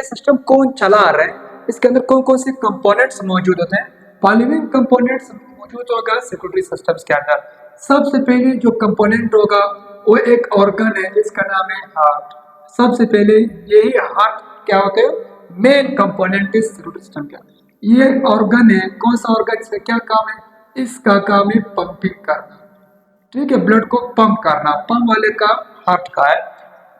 System कौन चला रहा है, इसके अंदर कौन कौन से कंपोनेंट्स मौजूद होते हैं। फॉलोइंग कंपोनेंट्स मौजूद होगा सिक्योरिटी सिस्टम्स के अंदर। सबसे पहले जो कंपोनेंट होगा वो एक ऑर्गन है जिसका नाम है हार्ट। सबसे पहले यही हार्ट क्या होते हैं, मेन कंपोनेंट इस सिक्योरिटी सिस्टम का। ये ऑर्गन है, कौन सा ऑर्गन, इसका क्या काम है, इसका काम है पंपिंग करना, ठीक है, ब्लड को पंप करना, पंप वाले का हार्ट का है।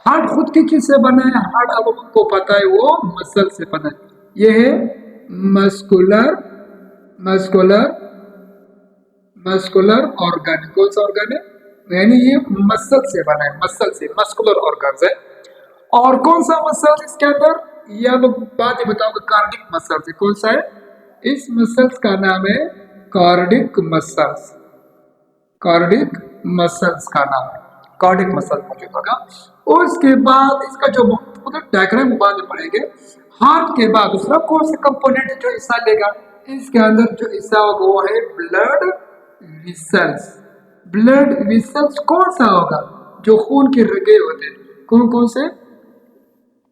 हार्ट खुद की चीज से बना है, हार्ट आप लोगों को पता है वो मसल से बना है। ये है मस्कुलर मस्कुलर मस्कुलर ऑर्गन। कौन सा ऑर्गन है, यानी ये मसल से बना है, मसल से, मस्कुलर ऑर्गन है। और कौन सा मसल इसके अंदर, ये आप बाद में बताओगे, कार्डिक मसल है। कौन सा है, इस मसल्स का नाम है कार्डिक मसल्स। कार्डिक मसल्स का नाम है, कार्डिक मसल मौजूद होगा। उसके बाद इसका जो डायग्राम बाद में पढ़ेंगे। हार्ट के बाद दूसरा कौन सा कंपोनेंट जो हिस्सा लेगा, इसके अंदर जो हिस्सा होगा वो है ब्लड विसल्स। ब्लड विसल्स कौन सा होगा, जो खून के रगे होते हैं, कौन कौन से,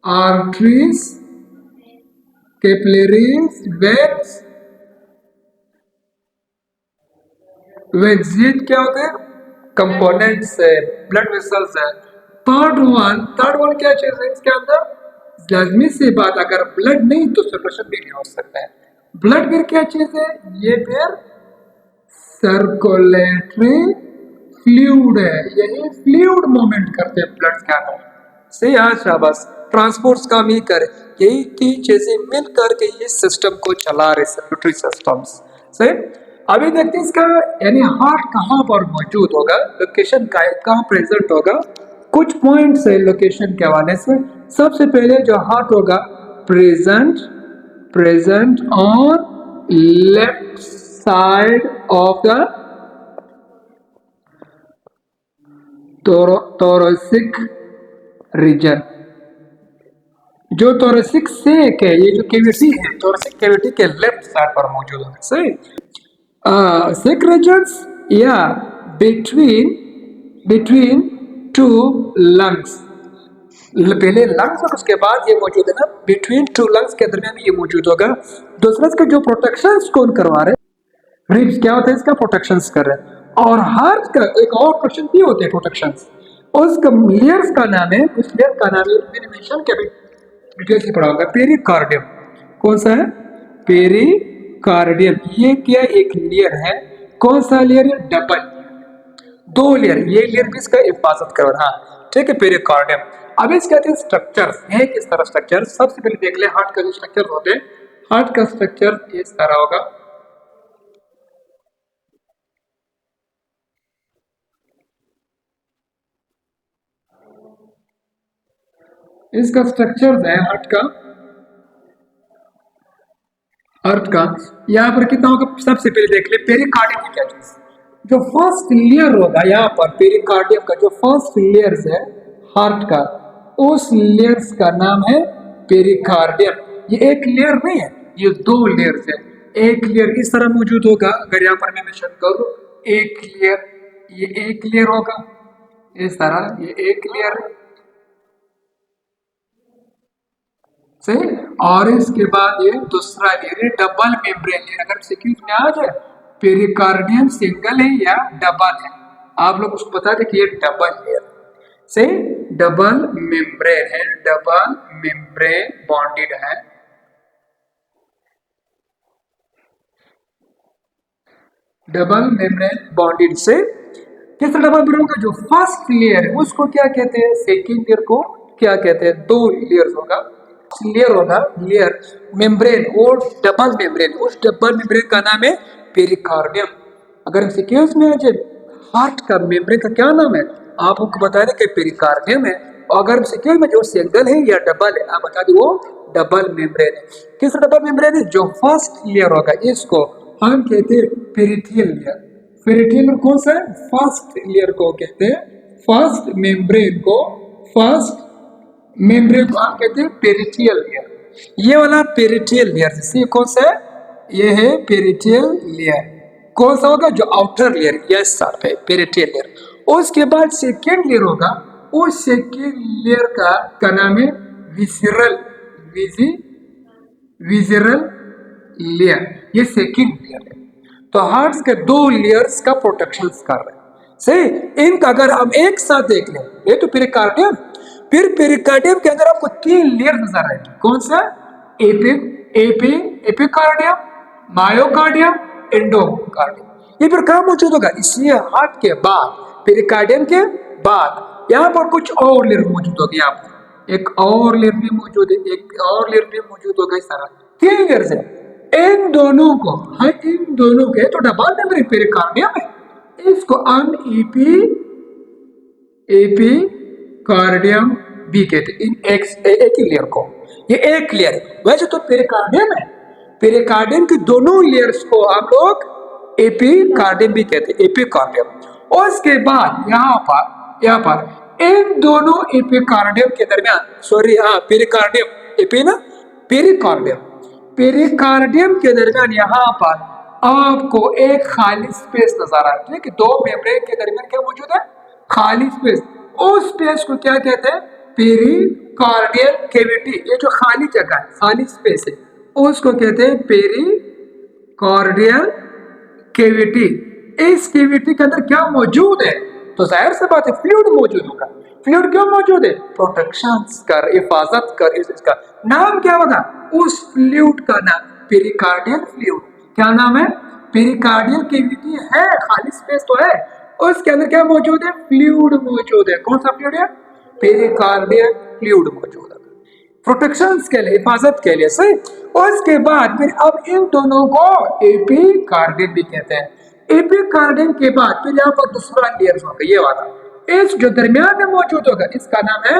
आर्टरीज, कैपिलरीज, वेन्स, वेन्स, ये क्या होते हैं, कंपोनेंट्स है, ब्लड वेसल्स है। थर्ड वन क्या चीज है, इसके अंदर लाजमी सी बात, अगर ब्लड नहीं तो सर्कुलेशन भी नहीं हो सकता है। ब्लड फिर क्या चीज है, ये फिर सर्कुलेटरी फ्लूइड है, यही फ्लूइड मूवमेंट करते हैं ब्लड के अंदर। सही है, शाबाश, ट्रांसपोर्ट्स काम ही करे, यही तीन चीजें मिल करके ये सिस्टम को चला रहे, सर्कुलेटरी सिस्टम्स। सही, अभी देखते हैं इसका यानी हार्ट कहाँ पर मौजूद होगा, लोकेशन कहाँ प्रेजेंट होगा। कुछ पॉइंट्स है लोकेशन के हवाले से। सबसे पहले जो हार्ट होगा, present on left side of the thoracic region. जो thoracic सेक है, ये जो कैविटी है, thoracic कैविटी के लेफ्ट साइड पर मौजूद होगा। सही, सेक रीजन्स या बिटवीन टू लंग्स, पहले लंग्स और उसके बाद ये मौजूद है ना, बिटवीन टू लंग्स के दरमियान ये मौजूद होगा। दूसरा इसका जो प्रोटेक्शन कौन करवा रहे, रिब्स क्या होता है, इसका प्रोटेक्शन कर रहे हैं। और हार्ट का एक और क्वेश्चन भी होते हैं प्रोटेक्शन, उसका लेयर्स का नाम है, उस लेयर का नाम है, मैंने मेंशन किया, डिटेल से पढ़ा होगा, पेरिकार्डियम। कौन सा है, पेरिकार्डियम। ये क्या एक लेयर है, कौन सा लेयर है, डबल, दो लेयर, ये लेयर भी इसका हिफाजत करो, हाँ ठीक है, पेरिकार्डियम। अब इसके कहते हैं स्ट्रक्चर है, किस तरह स्ट्रक्चर, सबसे पहले देख ले हार्ट का जो स्ट्रक्चर होते हैं। हार्ट का स्ट्रक्चर इस तरह होगा, इसका स्ट्रक्चर है हार्ट का यहाँ पर कितना होगा, सबसे पहले देख ले पेरिकार्डियम की क्या चीज, जो फर्स्ट लेयर होगा यहाँ पर पेरिकार्डियम का, जो फर्स्ट लेयर है हार्ट का, उस लेयर्स का नाम है पेरिकार्डियम। ये एक लेयर नहीं है, ये दो लेयर्स है। एक लेयर इस तरह मौजूद होगा, अगर यहाँ पर मैं मेंशन करूँ, एक लेयर, ये एक लेयर होगा इस तरह, ये एक लेयर है, सही। और इसके बाद ये दूसरा लेयर है डबल मेम्ब्रेन लेयर। अगर सीक्वेंस में आ जाए पेरिकार्डियम सिंगल है या डबल है, आप लोग उसको बता दें कि ये डबल लेयर, सही, डबल मेम्ब्रेन है, डबल मेम्ब्रेन बॉन्डेड है। डबल मेम्ब्रेन बॉन्डेड से किस तरह डबल मेम्ब्रेन का जो फर्स्ट लेयर है उसको क्या कहते हैं, सेकंड लेयर को क्या कहते हैं, दो लेयर्स होगा, लेयर होगा, लेयर मेम्ब्रेन, और डबल मेम्ब्रेन, उस डबल मेम्ब्रेन का नाम है पेरिकार्डियम। अगर सीक्वेंस में आ जाए हार्ट का मेम्ब्रेन का क्या नाम है, आप उनको बता दें कि पेरिकार्डियम है। और अगर सीक्वेंस में जो सिंगल है या डबल है, आप बता दें वो डबल मेम्ब्रेन है। किस डबल मेम्ब्रेन है, जो फर्स्ट लेयर होगा इसको हम कहते हैं पेरिथियल लेयर। पेरिथियल कौन सा है, फर्स्ट लेयर को कहते हैं, फर्स्ट मेम्ब्रेन को, फर्स्ट मेम्ब्रेन को हम कहते हैं पेरिथियल लेयर। ये वाला पेरिथियल लेयर, जैसे कौन सा है, ये है पेरिथियल लेयर। कौन सा होगा, जो आउटर लेयर, यस सर पे पेरिथियल लेयर। उसके बाद सेकेंड लेयर होगा, उस सेकेंड लेयर का नाम है विसरल विजी विजरल लेयर, ये सेकेंड लेयर है। तो हार्ट्स के दो लेयर्स का प्रोटेक्शन कर रहे हैं। सही, इनका अगर हम एक साथ देख लें, ये तो पेरिकार्डियम, फिर पेरिकार्डियम के अंदर आपको तीन लेयर नजर आएगी। कौन सा? Epicardium, myocardium, endocardium. ये फिर कहाँ मौजूद होगा? इसलिए हार्ट के बाद, पेरिकार्डियम के बाद यहाँ पर कुछ और लेयर मौजूद होगी। यहाँ पर एक और लेयर भी मौजूद है, एक और लेयर भी मौजूद होगा। इस तरह तीन लेयर्स है। इन दोनों को, हाँ, इन दोनों के तो डबल मेम्ब्रेन पेरिकार्डियम है, इसको हम एपिकार्डियम भी कहते हैं। इन एक ही लेयर को, ये एक लेयर है। वैसे तो पेरिकार्डियम है, पेरिकार्डियम के दोनों लेयर्स को हम लोग एपिकार्डियम भी कहते हैं, एपिकार्डियम। और उसके बाद यहाँ पर इन दोनों एपिकार्डियम के दरमियान, सॉरी, हाँ, पेरिकार्डियम, एपी ना, पेरिकार्डियम, पेरिकार्डियम के दरमियान यहाँ पर आपको एक खाली स्पेस नजर आ रही है कि दो मेम्ब्रेन के दरमियान क्या मौजूद है? खाली स्पेस। उस स्पेस को क्या कहते हैं? Pericardial cavity. ये जो खाली जगह है, खाली स्पेस है, उसको कहते हैं पेरिकार्डियल कैविटी। इस कैविटी के अंदर क्या मौजूद है? तो जाहिर सी बात है, फ्लूइड मौजूद होगा। फ्लूइड क्यों मौजूद है? प्रोटेक्शन कर, हिफाजत कर। इसका नाम क्या होगा? उस फ्लूइड का नाम पेरिकार्डियल फ्लूइड। क्या नाम है? पेरिकार्डियल कैविटी है, खाली स्पेस तो है, उसके अंदर क्या मौजूद है? फ्लूइड मौजूद है। कौन सा फ्लूइड है? पेरिकार्डियल फ्लूइड मौजूद है, प्रोटेक्शन के लिए, हिफाजत के लिए। सही। और उसके बाद फिर अब इन दोनों को एपिकार्डियम भी कहते हैं। एपिकार्डियम के बाद फिर यहाँ पर दूसरा लेयर होगा, ये वाला, इस जो दरमियान में मौजूद होगा, इसका नाम है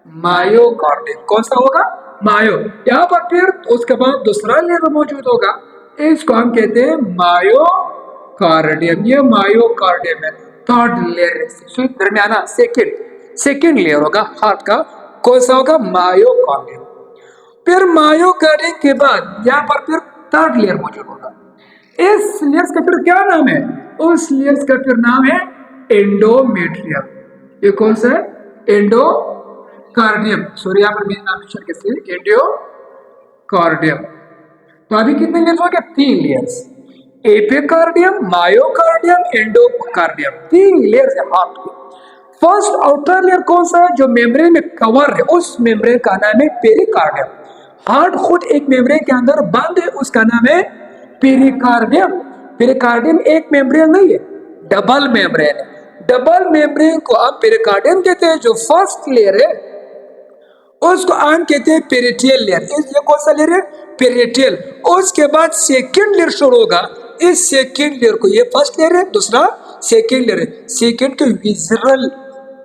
मायोकार्डियम। कौन सा होगा? मायो। यहाँ पर फिर उसके बाद दूसरा लेयर मौजूद होगा, इसको हम कहते हैं मायोकार्डियम। ये मायोकार्डियम है, थर्ड लेयर है, दरमियाना, सेकेंड लेयर होगा हार्ट का। कौन सा होगा? मायोकार्डियम। फिर मायोकार्डियम के बाद यहाँ पर फिर थर्ड लेयर मौजूद होगा। इस लेयर्स का फिर क्या नाम है? उस लेयर्स का फिर नाम है एंडोमेट्रियम। ये कौन सा है? एंडोकार्डियम। सॉरी, यहाँ पर मेरे नाम कैसे? एंडोकार्डियम। तो अभी कितने लेयर्स हो गए? तीन लेयर्स, एपिकार्डियम, मायोकार्डियम, एंडोकार्डियम। तीन लेयर्स है हार्ट के। फर्स्ट आउटर लेयर कौन सा है? जो मेम्ब्रेन में कवर है, उस मेम्ब्रेन का नाम है पेरिकार्डियम। हार्ट खुद एक मेम्ब्रेन के अंदर बंद है, उसका नाम है पेरिकार्डियम। पेरिकार्डियम एक मेम्ब्रेन नहीं है, डबल मेम्ब्रेन है। डबल मेम्ब्रेन को आप पेरिकार्डियम कहते हैं। जो फर्स्ट लेयर है उसको हम कहते हैं पेरिटियल लेयर। ये कौन सा लेयर है? पेरिटियल। उसके बाद सेकेंड लेयर शुरू होगा। इस सेकेंड लेयर को, ये फर्स्ट लेयर है, दूसरा सेकेंड लेयर है, सेकेंड के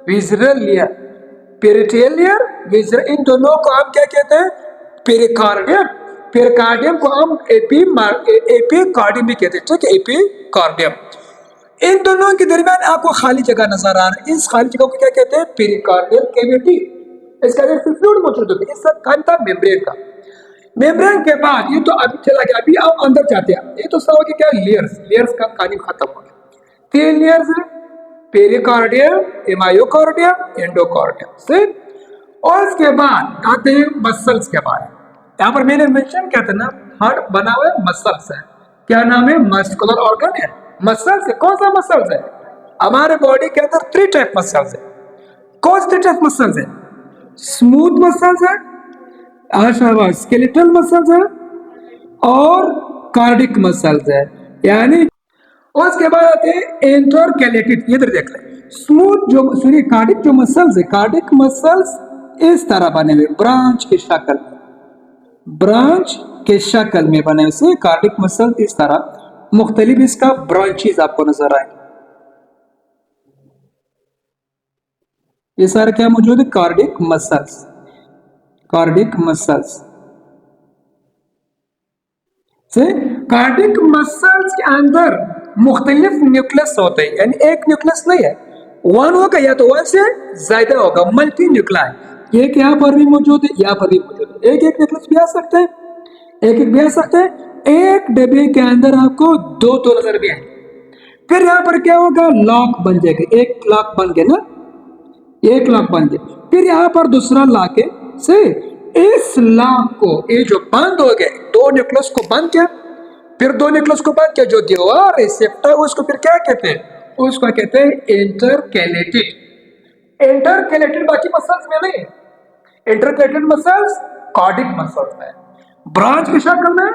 visceral layer, parietal layer, visceral, इन दोनों को हम क्या कहते हैं? पेरिकार्डियम। पेरिकार्डियम को हम एपिकार्डियम भी कहते हैं, ठीक है, एपिकार्डियम। इन दोनों के दरमियान आपको खाली जगह नजर आ रहा है, इस खाली जगह को क्या कहते हैं? Pericardial cavity. इसका फ्लूइड मौजूद होता है, इसका काम था मेम्ब्रेन का। मेम्ब्रेन के बाद ये तो अभी चला गया, अभी आप अंदर जाते हैं, ये तो सब हो गया क्या? लेयर्स का कहानी खत्म हो गया। तीन लेयर्स है, पेरिकार्डियम, मायोकार्डियम, एंडोकार्डियम। सही। और इसके बाद आते हैं मसल्स के बारे में। यहाँ पर मैंने मेंशन किया था ना, हार्ट बना हुआ है मसल्स है। क्या नाम है? मस्कुलर ऑर्गन है, मसल्स है। कौन सा मसल्स है? हमारे बॉडी के अंदर थ्री टाइप मसल्स है। कौन से टाइप मसल्स है? स्मूथ मसल्स है, स्केलेटल मसल्स है, और कार्डिक मसल्स है। यानी उसके बाद आते हैं इंटरकैलेटेड। इधर देख ले, स्मूथ जो, सॉरी, कार्डिक जो मसल्स है, कार्डिक मसल्स इस तरह बने हुए, ब्रांच के शक्ल में, ब्रांच के शक्ल में बने हुए कार्डिक मसल इस तरह मुख्तलिफ इसका ब्रांचेस आपको नजर आएंगे। ये सारे क्या मौजूद है? कार्डिक मसल्स, कार्डिक मसल्स से। कार्डिक मसल्स के अंदर मुख्तलिफ न्यूक्लियस होते हैं, यानी एक न्यूक्लियस नहीं है, वन होगा या तो वन से ज्यादा होगा, मल्टी न्यूक्लाई। एक यहाँ पर भी मौजूद है, यहाँ पर भी मौजूद है। एक न्यूक्लियस भी आ सकते हैं, एक भी आ सकते हैं। एक डब्बे के अंदर आपको दो नजर भी आएंगे। फिर यहाँ पर क्या होगा? लॉक बन जाएगा, एक लॉक बन गया ना, एक लॉक बन गया। फिर यहाँ पर दूसरा लॉक है, से इस लाभ को, ये जो बंद हो गए, दो न्यूक्लियस को बंद किया, फिर दो न्यूक्लियस को बंद किया, जो दीवार है सेप्टा, उसको फिर क्या कहते हैं? उसको कहते हैं इंटरकैलेटेड। इंटरकैलेटेड बाकी मसल्स में नहीं, इंटरकैलेटेड मसल्स कार्डिक मसल्स में। ब्रांच की शक्ल में,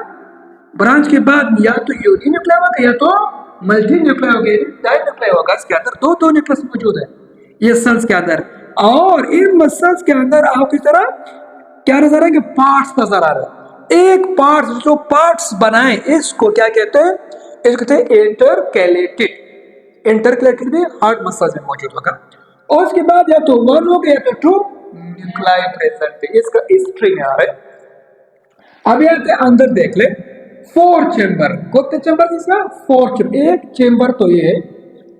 ब्रांच के बाद या तो यूनि न्यूक्लियर होगा या तो मल्टी न्यूक्लियर होगा, डाई न्यूक्लियर होगा। इसके अंदर दो दो न्यूक्लियस मौजूद है ये सेल्स के अंदर, और इन मसल्स के अंदर आपको इस तरह क्या नजर आएंगे? पार्ट्स नजर आ रहे हैं। एक पार्ट जो पार्ट्स बनाए, इसको क्या कहते हैं? इसको कहते हैं इंटरकैलेटेड। इंटरकैलेटेड भी हार्ट मसल्स में मौजूद होगा। और उसके बाद या तो वन हो गया या तो टू न्यूक्लियाई प्रेजेंट है। इसका हिस्ट्री में आ रहा है। अब यहाँ पे अंदर देख ले, 4 चेंबर, कितने चेंबर इसका? 4 चेंबर। एक चेंबर तो ये है,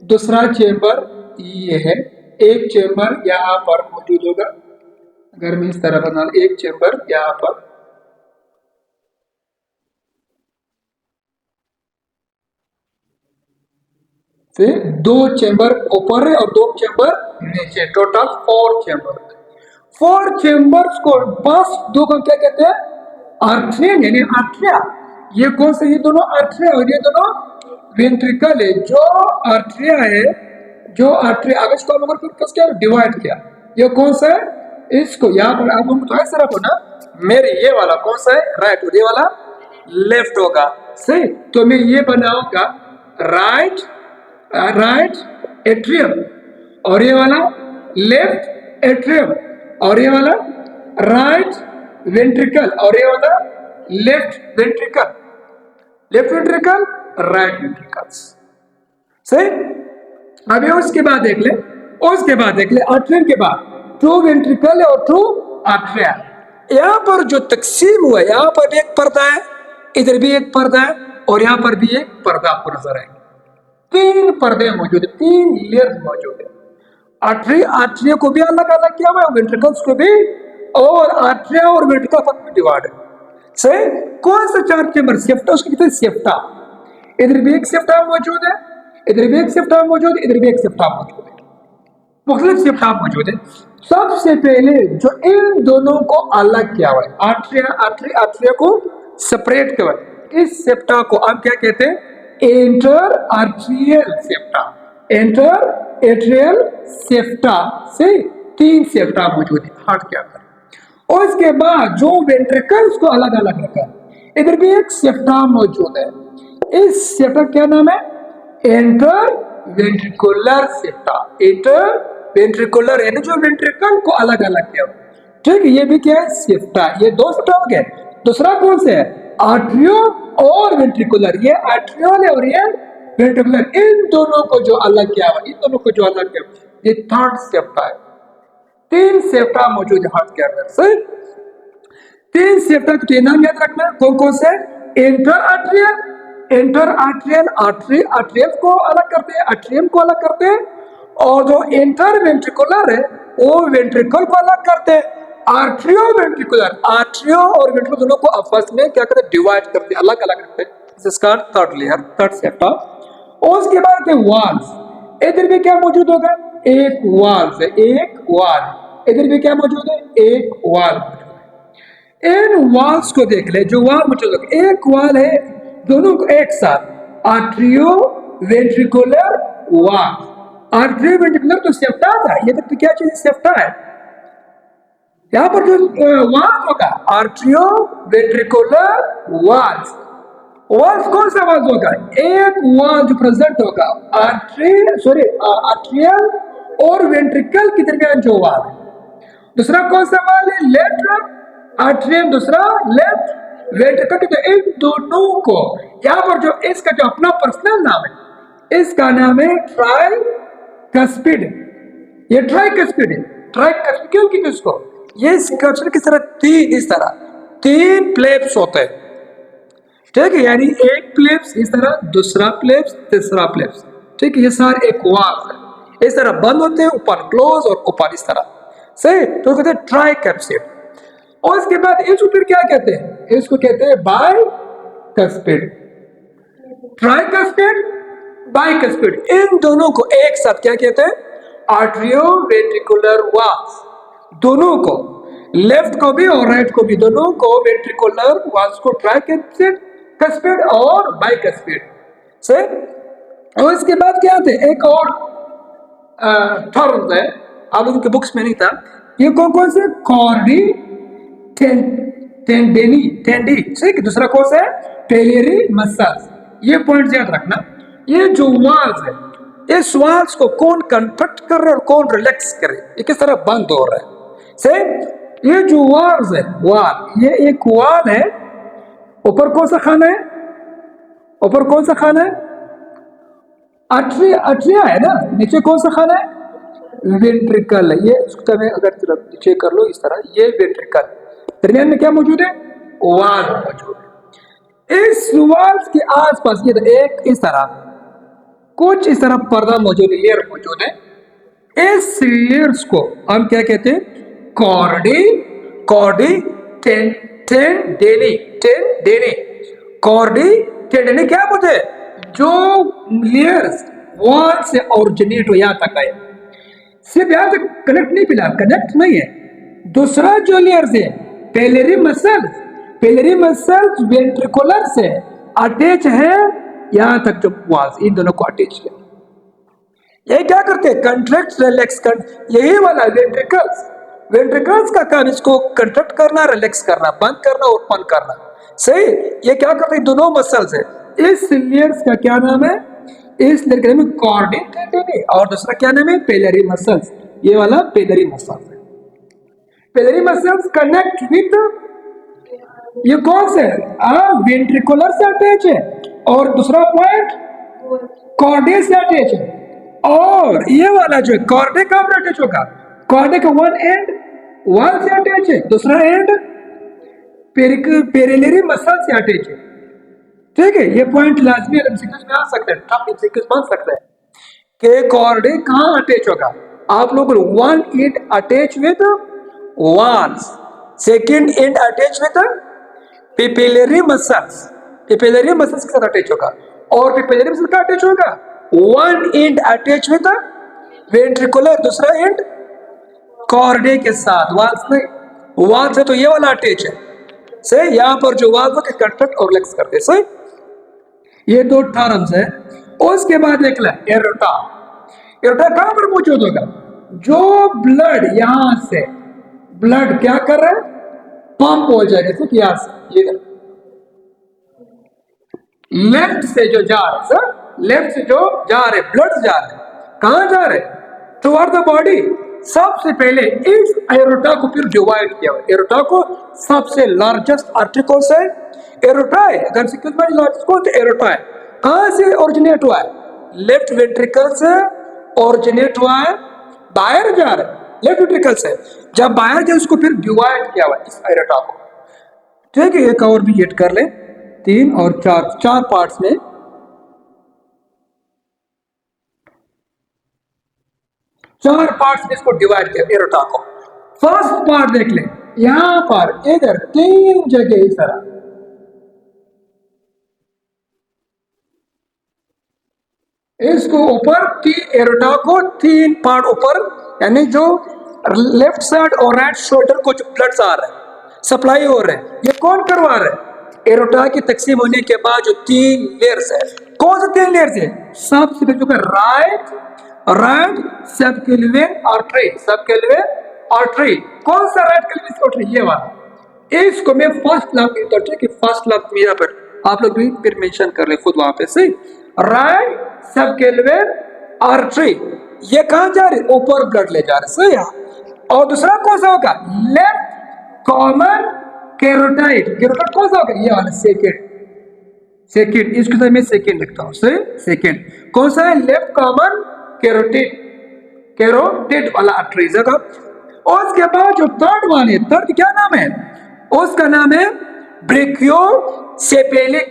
दूसरा चेंबर ये है, एक चेंबर यहाँ पर मौजूद होगा। अगर मैं इस तरह बना, एक चेंबर यहाँ पर, फिर 2 चेंबर ऊपर है और 2 चेंबर नीचे, टोटल 4 चेंबर। 4 चेंबर्स को पास दो को क्या कहते हैं? आर्ट्रियन, यानी आर्ट्रिया। ये कौन से? ये दोनों आर्ट्रिया और ये दोनों वेंट्रिकल है। जो आर्ट्रिया है, जो आर्ट्रिया, अब इसको हम अगर फिर किया डिवाइड किया, ये कौन सा है? इसको यहाँ पर आप हमको तो ऐसे रखो ना, मेरे ये वाला कौन सा है? राइट, और ये वाला लेफ्ट होगा। सही, तो मैं ये बनाऊंगा राइट, राइट एट्रियम, और ये वाला लेफ्ट एट्रियम, और ये वाला राइट वेंट्रिकल, और ये वाला left ventricle, left ventricle, right ventricles. सही। अभी उसके बाद देख ले, उसके बाद देख ले आर्ट्रियम के बाद ट्रू वेंट्रिकल और ट्रू आर्ट्रिया। यहाँ पर जो तकसीम हुआ है, यहाँ पर भी एक पर्दा है, इधर भी एक पर्दा है, और यहाँ पर भी एक पर्दा आपको नजर आएगा। 3 पर्दे मौजूद है, 3 लेयर्स मौजूद है। आर्ट्रिया को भी अलग अलग किया हुआ है, वेंट्रिकल्स को भी, और आर्ट्रिया और वेंट्रिकल पथ में डिवाइड है। सही। कौन सा 4 चेंबर? सेप्टा, उसको कहते हैं सेप्टा। इधर भी एक सेप्टा मौजूद है, इधर भी एक सेप्टा मौजूद है, इधर भी एक सेप्टा मौजूद है, मुख्तलिफ सेप्टा मौजूद है। सबसे पहले जो इन दोनों को अलग किया हुआ है, आर्ट्रिया को सेपरेट किया हुआ है, इस सेप्टा को हम क्या कहते हैं? Interatrial septa. Interatrial septa से 3 सेप्टा मौजूद है हार्ट के अंदर। और इसके बाद जो वेंट्रिकल्स को अलग अलग रखा है, इधर भी एक सेप्टा मौजूद है। इस सेप्टा क्या नाम है? Inter ventricular septa. Inter ventricular, यानी जो वेंट्रिकल को अलग अलग किया। ठीक है, ये भी क्या है? सेप्टा। ये 2 सेप्टा हो गए। दूसरा कौन से है? आर्ट्रियो और वेंट्रिकुलर। ये आर्ट्रियोल है और ये वेंट्रिकुलर। इन दोनों को जो अलग किया हुआ, इन दोनों को जो अलग किया, ये 3rd सेप्टा है। 3 सेप्टा मौजूद है हार्ट के अंदर। सही। 3 सेप्टा के नाम याद रखना, कौन कौन से? Interatrial, interatrial, atrial को अलग करते हैं, आर्ट्रियम को अलग करते हैं, और जो इंटर वेंट्रिकुलर है वो वेंट्रिकल को अलग करते हैं। आर्ट्रियो वेंट्रिकुलर, आर्ट्रियो और वेंट्रिकल दोनों को आपस में क्या करते हैं? डिवाइड करते हैं, अलग अलग रखते हैं। इसका 3rd लेयर, 3rd सेप्टा। और उसके बाद वाल्स। इधर भी क्या मौजूद होगा? एक वाल्स है, एक वाल। इधर भी क्या मौजूद है? एक वाल। इन वाल्स को देख ले, जो वाल मौजूद है, एक वाल है, दोनों को एक साथ आर्ट्रियो वेंट्रिकुलर वाल। आर्ट्रियो वेंट्रिकुलर तो सेप्टा था, ये तो क्या चीज? सेप्टा है। यहाँ पर जो वाल्स होगा, आर्ट्रियो वेंट्रिकुलर वाल्स। वाल्स कौन सा वाल्स होगा? एक वाल जो प्रेजेंट होगा आर्ट्रियल और वेंट्रिकल के दरमियान जो वाल है। दूसरा कौन सा वाल है? लेफ्ट आर्ट्रियम, दूसरा लेफ्ट वेंट्रिकल। तो इन दोनों को यहाँ पर जो इसका जो अपना पर्सनल नाम है, इसका नाम है ट्राइकस्पिड। ये ट्राइकस्पिड है। ट्राइकस्पिड क्यों की इसको? ये स्कल्पचर की तरह 3 इस तरह 3 प्लेब्स होते हैं। ठीक है, यानी एक प्लेब्स इस तरह, दूसरा प्लेब्स, तीसरा प्लेब्स। ठीक है, ये सारे एक वाल है, इस तरह बंद होते हैं, ऊपर क्लोज और ऊपर इस तरह। सही। तो कहते हैं ट्राइकस्पिड। और इसके बाद इसको फिर क्या कहते हैं? इसको कहते हैं बाइकस्पिड। ट्राइकस्पिड, बाइकस्पिड, इन दोनों को एक साथ क्या कहते हैं? Atrioventricular valves. दोनों को लेफ्ट को भी और राइट को भी, दोनों को वेंट्रिकुलर वाल्स को ट्राइकस्पिड और बाइकस्पिड से। और इसके बाद क्या आते हैं, एक और टर्म है, आप लोगों के बुक्स में नहीं था, ये कौन कौन से, कॉर्डी टेंडी, ठीक। दूसरा कौन सा है, पेलियरी मसल्स। ये पॉइंट याद रखना। ये जो वाल्स है, इस वाल्स को कौन कंट्रैक्ट कर रहा है और कौन रिलैक्स करे, ये किस तरह बंद हो रहा है से। ये जो वाल्स है, वाल, ये एक वाल है, ऊपर कौन सा खाना है, ऊपर कौन सा खाना है, अट्रिया है ना, नीचे कौन सा खाना है, वेंट्रिकल है। ये अगर नीचे कर लो इस तरह, ये वेंट्रिकल, दरमियान में क्या मौजूद है, वाल मौजूद है। इस वाल के आसपास ये एक इस तरह कुछ इस तरह पर्दा मौजूद है, लेयर मौजूद है। इस लेयर्स को हम क्या कहते हैं, कॉर्डी टेंडेनी, कॉर्डी टेंडेनी। क्या बोलते हैं, जो लेयर्स वॉल से ओरिजिनेट हो यहाँ तक आए, सिर्फ यहाँ तक कनेक्ट नहीं, फिलहाल कनेक्ट नहीं है। दूसरा जो लेयर्स है, पेलियरी मसल्स वेंट्रिकुलर से अटैच है यहाँ तक, जो वॉल्स इन दोनों को अटैच है। ये क्या करते हैं, कंट्रैक्ट रिलैक्स कर, यही वाला वेंट्रिकल्स का काम इसको कंट्रैक्ट करना, रिलैक्स करना, बंद करना और ओपन करना, सही। ये क्या करते हैं, दोनों मसल्स है। इस लेयर्स का क्या नाम है, इस लेयर का नाम है कॉर्डी टेंडेनी, और दूसरा क्या नाम है, पेलियरी मसल्स। ये वाला पेलियरी मसल्स है। पेलियरी मसल्स कनेक्ट विद, ये कौन से वेंट्रिकुलर से अटैच है, और दूसरा पॉइंट कॉर्डे से अटैच है। और ये वाला जो है कॉर्डे कहाँ पर अटैच होगा, कॉर्डे का वन एंड वॉल से अटैच है, दूसरा एंड पेरिलियरी मसल से अटैच है, ठीक है। ये पॉइंट लाजमी एमसीक्यूज में आ सकता है, टफ एमसीक्यूज बन सकता है कि कॉर्डे कहाँ अटैच होगा। आप लोग one and attach with walls, second and attach with papillary muscles, papillary muscles के साथ अटैच होगा। और पेपिलरी मसल का अटैच होगा, one and attach with ventricular, दूसरा एंड कॉर्डे के साथ। वाल्स नहीं, वाल्स है तो ये वाला अटैच है, सही। यहाँ पर जो वाल्स के कंट्रैक्ट और रिलैक्स करते हैं, सही। ये दो टर्म्स है। उसके बाद देख ले एरोटा। एरोटा कहाँ पर मौजूद होगा, जो ब्लड यहां से ब्लड क्या कर रहा है, पंप हो जाएगा, ठीक। यहां से ये लेफ्ट से जो जा रहे, सर, लेफ्ट से जो जा रहे ब्लड जा रहे, कहां जा रहे, टुवर्ड द बॉडी। सबसे पहले इस एरोटा को फिर डिवाइड किया हुआ। एरोटा को सबसे लार्जेस्ट आर्टरी कौन सा है, एरोटा है। अगर लार्जेस्ट कौन सा, एरोटा है। कहां से ओरिजिनेट हुआ है, लेफ्ट वेंट्रिकल से ओरिजिनेट हुआ है, बाहर जा रहा है लेफ्ट वेंट्रिकल से, जब बाहर जाए उसको फिर डिवाइड किया हुआ इस एरोटा को, ठीक है। एक और भी ऐड कर ले, 3 और 4, 4 पार्ट्स में, चार पार्ट्स में इसको डिवाइड किया एरोटा को। फर्स्ट पार्ट देख ले, यहां पर इधर 3 जगह इस तरह, इसको ऊपर एरोटा को 3 पार्ट ऊपर, यानी जो लेफ्ट साइड और राइट शोल्डर को जो ब्लड आ रहा है, सप्लाई हो रहा है, ये कौन करवा रहा है, एरोटा की तकसीम होने के बाद जो 3 लेयर्स है, कौन से 3 लेयर्स है, सबसे पहले जो right subclavian artery, subclavian artery, कौन सा राइट क्लेवियन आर्टरी, ये वाला। इसको मैं फर्स्ट लंब कहता हूं कि फर्स्ट लंब यहाँ पर आप लोग भी फिर मेंशन कर ले खुद वहां पे, सही। राइट सबक्लेवियन आर्टरी, ये कहां जा रही, ऊपर ब्लड ले जा रहे, सही। और दूसरा कौन सा होगा, लेफ्ट कॉमन कैरोटाइड, कैरोटाइड कौन सा होगा, ये वाला सेकेंड, इसको तो मैं सेकेंड लिखता हूं, सही। सेकेंड कौन सा है, लेफ्ट कॉमन कैरोटिड वाला आर्टरीज का। और उसके बाद जो थर्ड वन है, थर्ड क्या नाम है, उसका नाम है ब्रेकियोसेपेलिक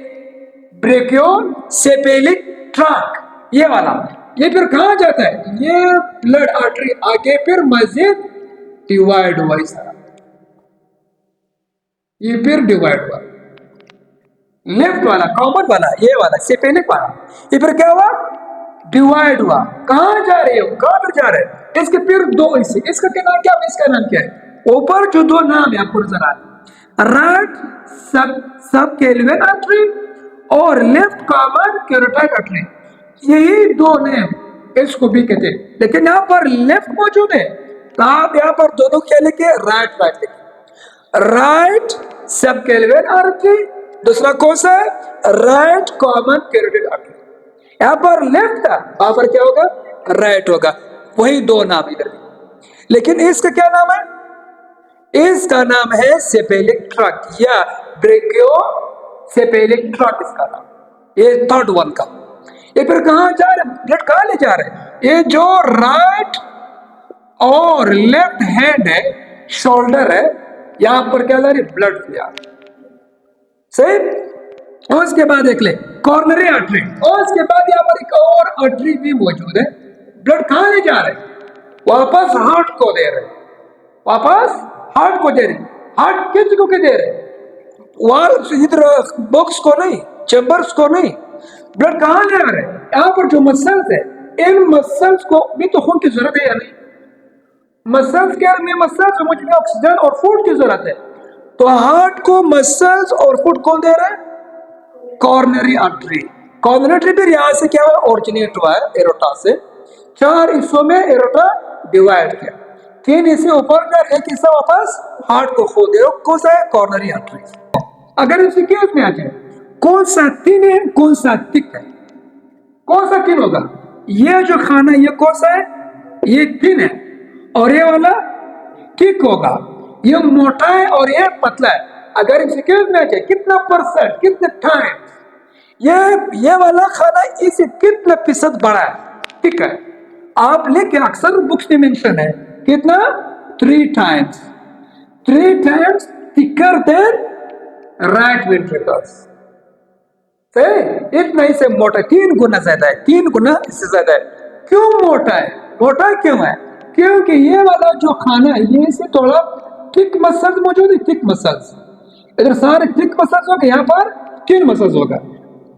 ट्रैक, ये वाला। ये फिर कहां जाता है, ये ब्लड आर्टरी आगे फिर मजीद डिवाइड हुआ इस तरह, ये फिर डिवाइड हुआ, लेफ्ट वाला कॉमन वाला, ये वाला सेपेलिक वाला, ये फिर क्या हुआ, डिवाइड हुआ। कहां जा रहे हो, कहां पर जा रहे हैं, इसके फिर 2 हिस्से, इसका क्या नाम क्या है, इसका नाम क्या है, ऊपर जो दो नाम है आपको नजर आ रहे, राइट सब कैल्विन आर्टरी और लेफ्ट कॉमन कैरोटाइड आर्टरी, यही दो नेम इसको भी कहते हैं। लेकिन यहाँ पर लेफ्ट मौजूद है तो आप यहाँ पर दोनों क्या लिखे, राइट राइट लिखे, राइट सब कैल्विन आर्टरी, दूसरा कौन सा है, राइट कॉमन कैरोटाइड आर्टरी। यहाँ पर लेफ्ट था, वहां पर क्या होगा, राइट होगा, वही दो नाम इधर। लेकिन इसका क्या नाम है, इसका नाम है सेपेलिक ट्रैक्ट या ब्रेकियो सेपेलिक ट्रैक्ट इसका नाम, ये थर्ड वन का। ये फिर कहां जा रहे, ब्लड कहां ले जा रहे हैं, ये जो राइट और लेफ्ट हैंड है, शोल्डर है, यहां पर क्या जा रही है, ब्लड जा रहा है, सही। और उसके बाद देख ले कॉर्नरी आर्टरी, और उसके बाद यहाँ पर एक और आर्टरी भी मौजूद है। ब्लड कहां ले जा रहे हैं, वापस हार्ट को दे रहे, वापस हार्ट को दे रहे। हार्ट किस को दे रहे, वाल्व इधर बॉक्स को नहीं, चैम्बर्स को नहीं, ब्लड कहां ले आ रहे हैं, यहाँ पर जो मसल्स है, इन मसल्स को भी तो खून की जरूरत है या नहीं, मसल्स के में मसल्स मुझे ऑक्सीजन और फूड की जरूरत है, तो हार्ट को मसल्स और फूड कौन दे रहे हैं, कॉर्नरी आर्टरी। कॉर्नरी आर्टरी फिर यहाँ से क्या हुआ, ओरिजिनेट हुआ है एरोटा से, चार हिस्सों में एरोटा डिवाइड किया, तीन हिस्से ऊपर का, एक हिस्सा वापस हार्ट को खो दे, कौन सा है, कॉर्नरी आर्टरी। अगर इसी केस में आ जाए कौन सा थिन है कौन सा थिक है, कौन सा थिन होगा, ये जो खाना ये कौन सा है, ये थिन है, और ये वाला थिक होगा, ये मोटा है और ये पतला है। अगर इस केस में आ जाए कितना परसेंट, कितने टाइम, ये वाला खाना इसे कितने फीसद बड़ा है, ठीक है, आप लेके अक्सर बुक्स में मेंशन है कितना, 3 times, 3 times thicker than right ventricles, इतना इसे मोटा, 3 गुना ज्यादा है, 3 गुना इससे ज्यादा है। क्यों मोटा है, मोटा क्यों है, क्योंकि ये वाला जो खाना है ये से थोड़ा थिक मसल्स मौजूद है, थिक मसल्स, इधर सारे थिक मसल्स होगा, यहाँ पर थिन मसल्स होगा।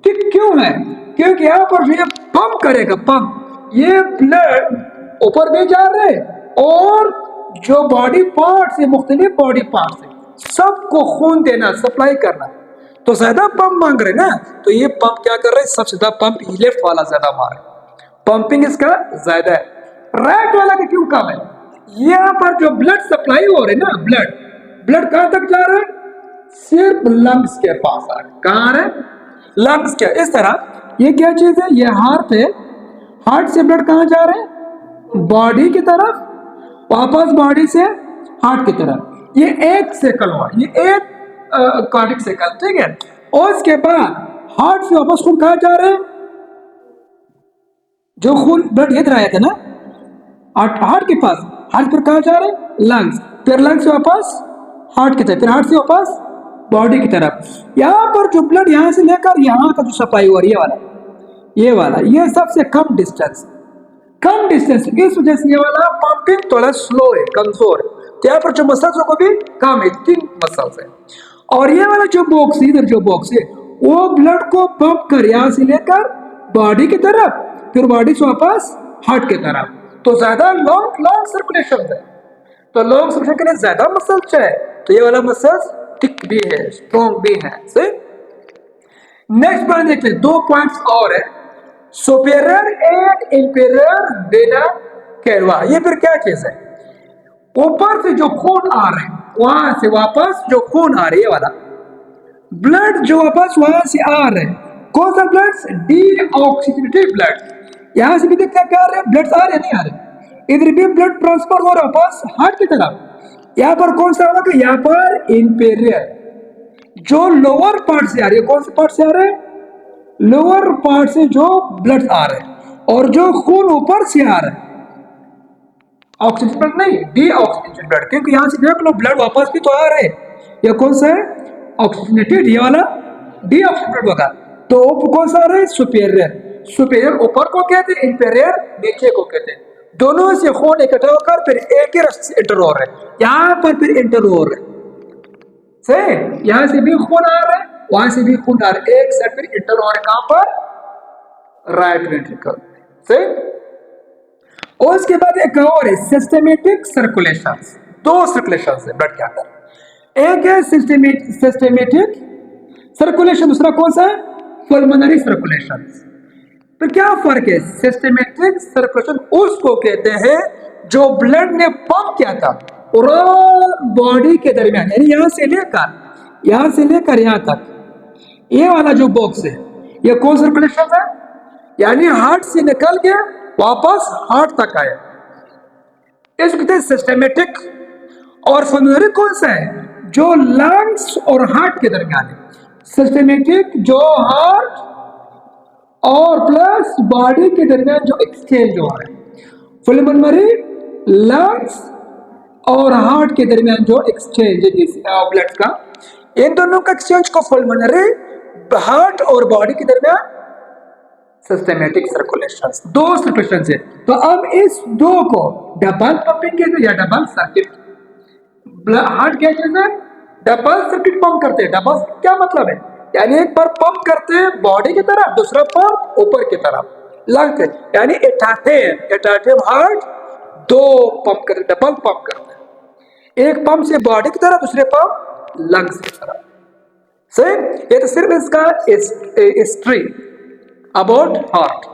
थिक क्यों है, क्योंकि यहाँ पर जो ये पंप करेगा, पंप, ये ब्लड ऊपर भी जा रहे और जो बॉडी पार्ट्स है, मुख्तलिफ बॉडी पार्ट्स है, सबको खून देना, सप्लाई करना, तो ज्यादा पंप मांग रहे ना, तो ये पंप क्या कर रहे हैं, सबसे ज्यादा पंप लेफ्ट वाला ज्यादा मार रहे, पंपिंग इसका ज्यादा है, राइट वाला का क्यों कम है। यहाँ पर जो ब्लड सप्लाई हो रहे ना, ब्लड कहां तक जा रहा है, सिर्फ लंग्स के पास आ रहे, कहां आ रहे, लंग्स के, इस तरह ये क्या चीज है, ये हार्ट है, हार्ट से ब्लड कहां जा रहे हैं, बॉडी की तरफ, वापस बॉडी से हार्ट की तरफ, ये एक साइकिल हुआ, ये एक कार्डिक साइकिल, ठीक है। और इसके बाद हार्ट से वापस खून कहां जा रहे हैं, जो खून ब्लड इधर आया था ना हार्ट के पास, हार्ट पर कहां जा रहे हैं, लंग्स, फिर लंग्स से वापस हार्ट की तरफ, फिर हार्ट से वापस बॉडी की तरफ। यहाँ पर जो ब्लड यहाँ से लेकर यहाँ का जो सप्लाई हो रही है, ये वाला ये सबसे कम डिस्टेंस, इस वजह से ये वाला पंपिंग थोड़ा स्लो है, कमजोर है, तो यहाँ पर जो मसल्स को भी कम है, 3 मसल्स है। और ये वाला जो बॉक्स, इधर जो बॉक्स है, वो ब्लड को पंप कर यहाँ से लेकर बॉडी की तरफ, फिर बॉडी से वापस हार्ट की तरफ, तो ज्यादा लॉन्ग सर्कुलेशन है, तो लॉन्ग सर्कुलेशन के लिए ज्यादा मसल चाहिए, तो ये वाला मसल्स थिक भी है, स्ट्रॉन्ग भी है, सही। नेक्स्ट पॉइंट देखते हैं, 2 पॉइंट्स और है, superior end inferior vena cava. ये फिर क्या चीज है, ऊपर से जो खून आ रहे हैं, वहां से वापस जो खून आ रही है वाला ब्लड, जो वापस वहां से आ रहे हैं, कौन सा ब्लड, डीऑक्सीजनेटेड ब्लड, यहां से भी देखते क्या आ रहे हैं, ब्लड आ रहे नहीं आ रहे, इधर भी ब्लड ट्रांसफर हो रहा है वापस हार्ट की तरफ। यहाँ पर कौन सा होगा, यहाँ पर इंफीरियर, जो लोअर पार्ट से आ रही है, कौन से पार्ट से आ रहे हैं, लोअर पार्ट से जो ब्लड आ रहे हैं, और जो खून ऊपर से आ रहा है, ऑक्सीजन ब्लड नहीं, डीऑक्सीजनेटेड ब्लड, क्योंकि यहां से देख लो ब्लड वापस भी तो आ रहे हैं, ये कौन सा है, ऑक्सीजनेटेड, ये वाला डीऑक्सीजनेटेड होगा, तो कौन सा आ रहा है, सुपेरियर ऊपर को कहते हैं, इंफीरियर नीचे को कहते हैं, दोनों से खून इकट्ठा होकर फिर एक ही रास्ते से इंटर हो रहे हैं, यहाँ पर फिर इंटर हो रहे हैं, सही, यहाँ से भी खून आ रहा है, वहां से भी खून आ रहा है, एक साइड फिर इंटर हो रहे, कहां पर, राइट वेंट्रिकल, सही। और उसके बाद एक और है सिस्टमेटिक सर्कुलेशन, दो सर्कुलेशन है ब्लड के अंदर, एक है सिस्टेमेटिक सर्कुलेशन, दूसरा कौन सा है? Pulmonary circulation. तो क्या फर्क है? सिस्टेमेटिक सर्कुलेशन उसको कहते हैं जो ब्लड ने पंप किया था पूरा बॉडी के दरमियान, यानी यहां से लेकर यहां तक, ये वाला जो बॉक्स है ये कौन सर्कुलेशन है? यानी हार्ट से निकल के वापस हार्ट तक आए, इसको कहते हैं सिस्टेमेटिक। और पल्मोनरी कौन सा है? जो लंग्स और हार्ट के दरमियान है। सिस्टेमेटिक जो हार्ट और प्लस बॉडी के दरमियान जो एक्सचेंज हो रहा है, पल्मोनरी लंग्स और हार्ट के दरमियान जो एक्सचेंज है ब्लड का, इन दोनों का एक्सचेंज को पल्मोनरी, हार्ट और बॉडी के दरमियान सिस्टेमेटिक सर्कुलेशन, दो सर्कुलेशन है। तो अब इस दो को डबल पंपिंग कहते हैं या डबल सर्किट। हार्ट क्या चीज है? डबल सर्किट पंप करते हैं। डबल क्या मतलब है? यानी एक बार पंप करते हैं बॉडी की तरफ, दूसरा पंप ऊपर की तरफ लंग्स, यानी एटाटेम हार्ट दो पंप करते, डबल पंप करते हैं, एक पंप से बॉडी की तरफ, दूसरे पंप लंग्स की तरफ। सही, ये तो सिर्फ इसका हिस्ट्री अबाउट हार्ट।